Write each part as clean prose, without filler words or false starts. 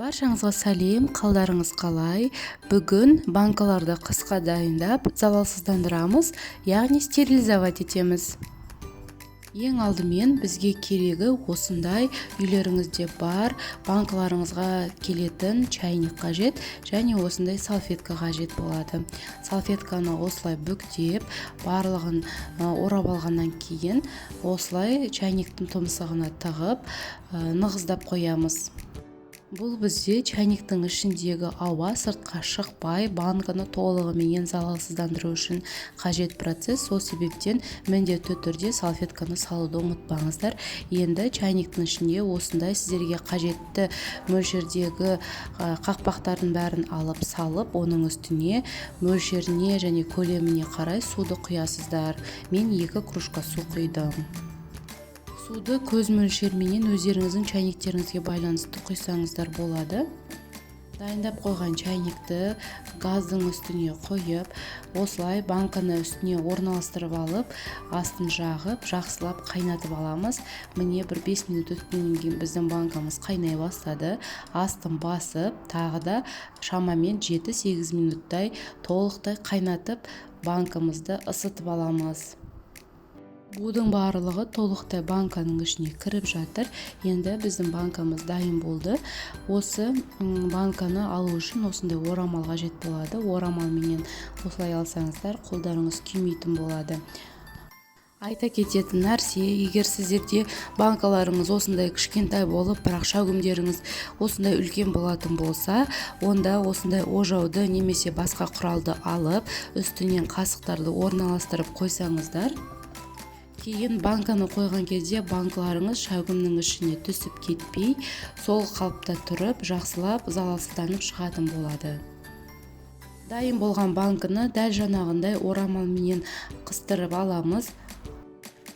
Баршаңызға сәлем, қалдарыңыз қалай? Бүгін банкаларды қысқа дайындап, залалсыздандырамыз, яғни стерилизовать етеміз. Ең алдымен бізге керегі осындай үйлеріңізде бар банкаларыңызға келетін чайник қажет және осындай салфетка қажет болады. Салфетканы осылай бүктеп, барлығын орап алғаннан кейін осылай чайниктің тұмсығына тығып, нығыздап қоямыз. Бұл бізде чайниктің ішіндегі ауа сыртқа шықпай, банканы толығымен залалсыздандыру үшін қажет процесс. Сол себептен міндетті түрде салфетканы салуды ұмытпаңыздар. Енді чайниктің ішінде осындай сіздерге қажетті мөлшердегі қақпақтардың бәрін алып салып, оның үстіне мөлшеріне және көлеміне қарай суды құясыздар. Мен 2 кружка су құйдым. Суды көз мөлшерменен өздеріңіздің чайниктеріңізге байланысты құйсаңыздар болады. Дайындап қойған чайникті газдың үстіне қойып, осылай банканы үстіне орналастырып алып, астын жағып, жақсылап қайнатып аламыз. Міне бір 5 минут өткеннен кейін біздің банкамыз қайнай бастады. Астын басып, тағы да шамамен 7-8 минуттай толықтай қайнатып, банкамызды ысытып аламыз. Будың барлығы толықтай банканың ішіне кіріп жатыр. Енді біздің банкамыз дайын болды. Осы банканы алу үшін осындай орамал қажет болады. Орамалменен осылай алсаңыздар, қолдарыңыз күймейтін болады. Айта кететін нәрсе, егер сіздерде банкаларыңыз осындай кішкентай болып, бірақ шәугімдеріңіз осындай үлкен болатын болса, онда осындай ожауды немесе басқа құралды алып, үстінен қасықтарды орналастырып қойсаңыздар, кейін банканы қойған кезде банкаларыңыз шәугімнің ішіне түсіп кетпей, сол қалыпта тұрып, жақсылап залалсызданып шығатын болады. Дайын болған банканы дәл жаңағындай орамалменен қыстырып аламыз.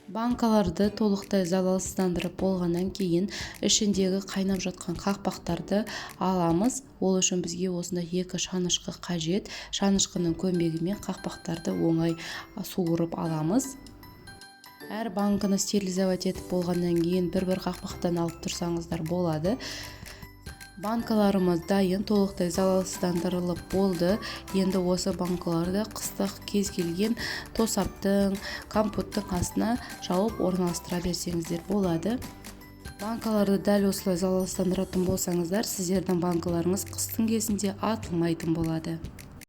Банкаларды толықтай залалсыздандырып болғаннан кейін ішіндегі қайнап жатқан қақпақтарды аламыз. Ол үшін бізге осындай 2 шанышқы қажет. Шанышқының көмегімен қақпақтарды оңай суырып аламыз. Әр банканы стерилизовать етіп болғаннан кейін бір қақпақтан алып тұрсаңыздар болады. Банкаларымыз дайын, толықтай залалсыздандырылып болды. Енді осы банкаларды қыстық кез келген тосаптың, компоттың астына жауып орналастыра берсеңіздер болады. Банкаларды дәл осылай залалсыздандыратын болсаңыздар, сіздердің банкаларыңыз қыстың кезінде атылмайтын болады.